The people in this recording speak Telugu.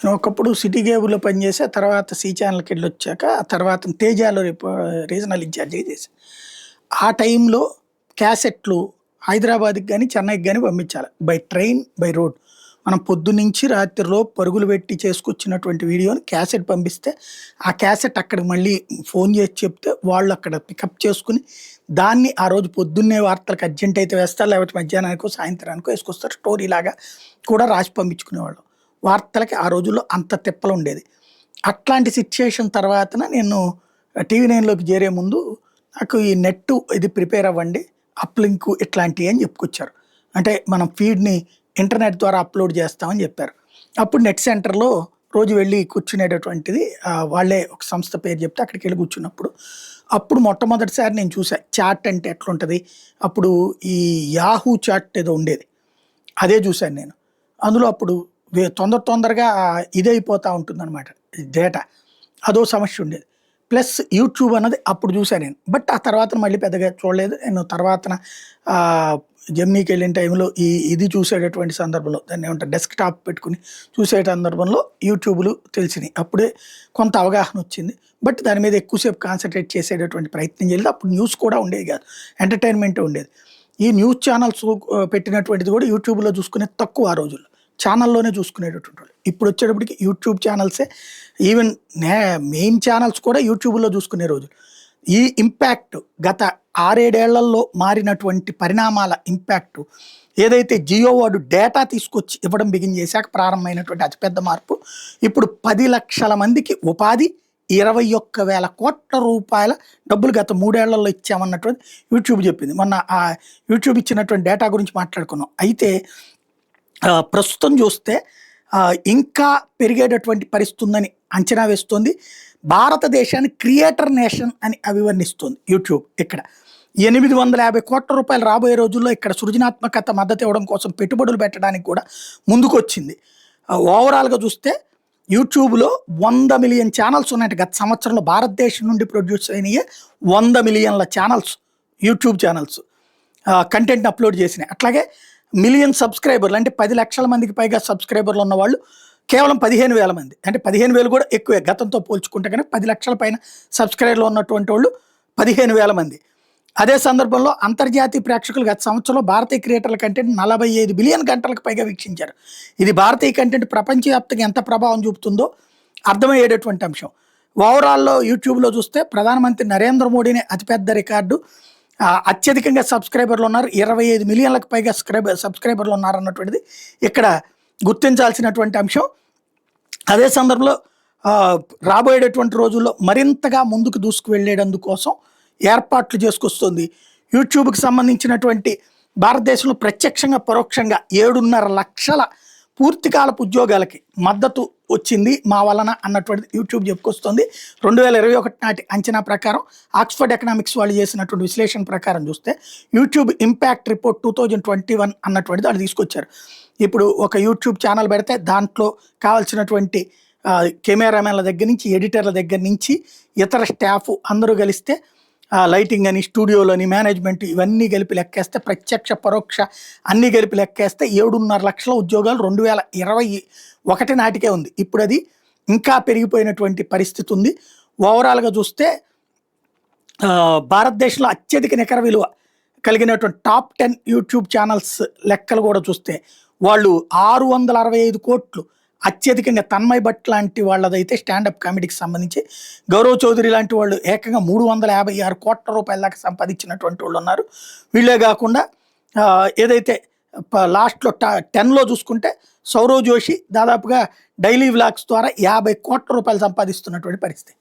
నేను ఒకప్పుడు సిటీ కేబుల్‌లో పనిచేసి, ఆ తర్వాత సి ఛానెల్‌కెళ్ళొచ్చాక, ఆ తర్వాత తేజాలో రీజనల్ ఇన్‌చార్జిగా చేశా. ఆ టైంలో క్యాసెట్‌లు హైదరాబాద్‌కి గాని, చెన్నైకి గాని పంపించాలి. By train, by road. మనం పొద్దున్నుంచి రాత్రిలోపు పరుగులు పెట్టి చేసుకొచ్చినటువంటి వీడియోని క్యాసెట్ పంపిస్తే, ఆ క్యాసెట్ అక్కడికి మళ్ళీ ఫోను చేసి చెప్తే, వాళ్ళు అక్కడ పికప్ చేసుకొని, దాన్ని ఆ రోజు పొద్దున్నే వార్తలకు అర్జెంట్ అయితే వేస్తారు. లేకపోతే మధ్యాహ్నానికో, సాయంత్రానికో ఏసుకొస్తారు. స్టోరీలాగా కూడా రాసి పంపించుకునేవాళ్ళం. వార్తలకి ఆ రోజుల్లో అంత తిప్పలుండేది. అట్లాంటి సిట్యుయేషన్ తర్వాతన నేను టీవీ నైన్‌లోకి చేరే ముందు నాకు ఈ నెట్టు ఇది ప్రిపేర్ అవ్వండి. అప్‌లింకు ఇట్లాంటియి అని చెప్పుకొచ్చారు. అంటే మనం ఫీడ్‌ని ఇంటర్నెట్ ద్వారా అప్‌లోడ్ చేస్తామని చెప్పారు. అప్పుడు నెట్ సెంటర్‌లో రోజు వెళ్లి కూర్చునేటటువంటిది వాళ్ళే ఒక సంస్థ పేరు చెప్తే అక్కడికెళ్ళి కూర్చున్నప్పుడు, అప్పుడు మొట్టమొదటిసారి నేను చూసా. చాట్ అంటే ఎట్లుంటది. అప్పుడు ఈ యాహూ చాట్ ఏదో ఉండేది. అదే చూసాను నేను. అందులో అప్పుడు తొందరగా ఇదైపోతా ఉంటుందనమాట డేటా. అదో సమస్య ఉండేది. ప్లస్ యూట్యూబ్ అన్నది అప్పుడు చూసా నేను. బట్ ఆ తర్వాతన మళ్ళీ పెద్దగా చూడలేదు. నేను తర్వాతన జెమినీకెళ్ళిన టైంలో ఇది చూసేటటువంటి సందర్భంలో దాన్నేమంటారు డెస్క్‌టాప్ పెట్టుకొని చూసే సందర్భంలో యూట్యూబ్‌లు తెలిసినియి. అప్పుడే కొంత అవగాహన వచ్చింది. బట్ దాని మీద ఎక్కువ సేపు కాన్సంట్రేట్ చేసేటటువంటి ప్రయత్నం చేయలేదు. అప్పుడు న్యూస్ కూడా ఉండేది కాదు. ఎంటర్‌టైన్‌మెంటే ఉండేది. ఈ న్యూస్ ఛానల్స్ పెట్టినటువంటిది కూడా యూట్యూబ్‌లో చూసుకునేది తక్కువ ఆ రోజుల్లో. ఛానల్‌లోనే చూసుకునేటటువంటి వాళ్ళు. ఇప్పుడొచ్చేటప్పటికి యూట్యూబ్ ఛానల్సే ఈవెన్ మెయిన్ ఛానల్స్ కూడా యూట్యూబ్‌లో చూసుకునే రోజులు. ఈ ఇంపాక్ట్ గత 6, 7 ఏళ్లలో మారినటువంటి పరిణామాల ఇంపాక్టు ఏదైతే జియో వాడు డేటా తీసుకొచ్చి ఇవ్వడం బిగిన్ చేశాక ప్రారంభమైనటువంటి అతిపెద్ద మార్పు. ఇప్పుడు 10,00,000 మందికి ఉపాధి, 21,000,00,00,000 డబ్బులు గత 3 ఏళ్లలో ఇచ్చామన్నటువంటి యూట్యూబ్ చెప్పింది. మొన్న యూట్యూబ్ ఇచ్చినటువంటి డేటా గురించి మాట్లాడుకున్నాం. అయితే ప్రస్తుతం చూస్తే ఇంకా పెరిగేటటువంటి పరిస్థితి ఉందని అంచనా వేస్తోంది. భారతదేశాన్ని క్రియేటర్ నేషన్ అని అభివర్ణిస్తోంది యూట్యూబ్ ఇక్కడ. ₹850,00,00,000 రాబోయే రోజుల్లో ఇక్కడ సృజనాత్మకత మద్దతు ఇవ్వడం కోసం పెట్టుబడులు పెట్టడానికి కూడా ముందుకొచ్చింది. ఓవరాల్‌గా చూస్తే యూట్యూబ్‌లో 100 మిలియన్ ఛానల్స్ ఉన్నాయంట. గత సంవత్సరంలో భారతదేశం నుండి ప్రొడ్యూస్ అయినయే 100 మిలియన్ల ఛానల్స్, యూట్యూబ్ ఛానల్స్ కంటెంట్‌ని అప్‌లోడ్ చేసినాయి. అట్లాగే మిలియన్ సబ్‌స్క్రైబర్లు అంటే 10,00,000 మందికి పైగా సబ్‌స్క్రైబర్లు ఉన్నవాళ్ళు కేవలం 15,000 మంది. అంటే 15,000 కూడా ఎక్కువే గతంతో పోల్చుకుంటే కనుక 10,00,000 పైన సబ్‌స్క్రైబర్లు ఉన్నటువంటి వాళ్ళు 15,000 మంది. అదే సందర్భంలో అంతర్జాతీయ ప్రేక్షకులు గత సంవత్సరంలో భారతీయ క్రియేటర్ల కంటెంట్ 45 బిలియన్ గంటలకు పైగా వీక్షించారు. ఇది భారతీయ కంటెంట్ ప్రపంచవ్యాప్తంగా ఎంత ప్రభావం చూపుతుందో అర్థమయ్యేటటువంటి అంశం. ఓవరాల్‌లో యూట్యూబ్‌లో చూస్తే ప్రధానమంత్రి నరేంద్ర మోడీనే అతిపెద్ద రికార్డు. అత్యధికంగా సబ్‌స్క్రైబర్లు ఉన్నారు. 25 మిలియన్లకు పైగా సబ్‌స్క్రైబర్లు ఉన్నారన్నటువంటిది ఇక్కడ గుర్తించాల్సినటువంటి అంశం. అదే సందర్భంలో రాబోయేటటువంటి రోజుల్లో మరింతగా ముందుకు దూసుకువెళ్ళేటందుకోసం ఏర్పాట్లు చేసుకొస్తుంది. యూట్యూబ్‌కి సంబంధించినటువంటి భారతదేశంలో ప్రత్యక్షంగా, పరోక్షంగా 7.5 లక్షల పూర్తికాలపు ఉద్యోగాలకి మద్దతు వచ్చింది మా వలన అన్నటువంటిది యూట్యూబ్ చెప్పుకొస్తుంది. 2021 నాటి అంచనా ప్రకారం ఆక్స్‌ఫర్డ్ ఎకనామిక్స్ వాళ్ళు చేసినటువంటి విశ్లేషణ ప్రకారం చూస్తే యూట్యూబ్ ఇంపాక్ట్ రిపోర్ట్ 2021 అన్నటువంటిది వాళ్ళు తీసుకొచ్చారు. ఇప్పుడు ఒక యూట్యూబ్ ఛానల్ పెడితే దాంట్లో కావాల్సినటువంటి కెమెరామెన్ల దగ్గర నుంచి, ఎడిటర్ల దగ్గర నుంచి, ఇతర స్టాఫ్ అందరూ కలిస్తే లైటింగ్ అని, స్టూడియోలని, మేనేజ్మెంట్ ఇవన్నీ కలిపి లెక్కేస్తే ప్రత్యక్ష, పరోక్ష అన్నీ కలిపి లెక్కేస్తే 7.5 లక్షల ఉద్యోగాలు 2021 నాటికే ఉంది. ఇప్పుడు అది ఇంకా పెరిగిపోయినటువంటి పరిస్థితి ఉంది. ఓవరాల్‌గా చూస్తే భారతదేశంలో అత్యధిక నికర విలువ కలిగినటువంటి టాప్ 10 యూట్యూబ్ ఛానల్స్ లెక్కలు కూడా చూస్తే వాళ్ళు 665 కోట్లు అత్యధికంగా తన్మయ్ భట్ లాంటి వాళ్ళదైతే స్టాండప్ కామెడీకి సంబంధించి, గౌరవ్ చౌదరి లాంటి వాళ్ళు ఏకంగా 356 కోట్ల రూపాయల దాకా సంపాదించినటువంటి వాళ్ళు ఉన్నారు. వీళ్ళే కాకుండా ఏదైతే లాస్ట్‌లో 10లో చూసుకుంటే సౌరవ్ జోషి దాదాపుగా డైలీ వ్లాగ్స్ ద్వారా 50 కోట్ల రూపాయలు సంపాదిస్తున్నటువంటి పరిస్థితి.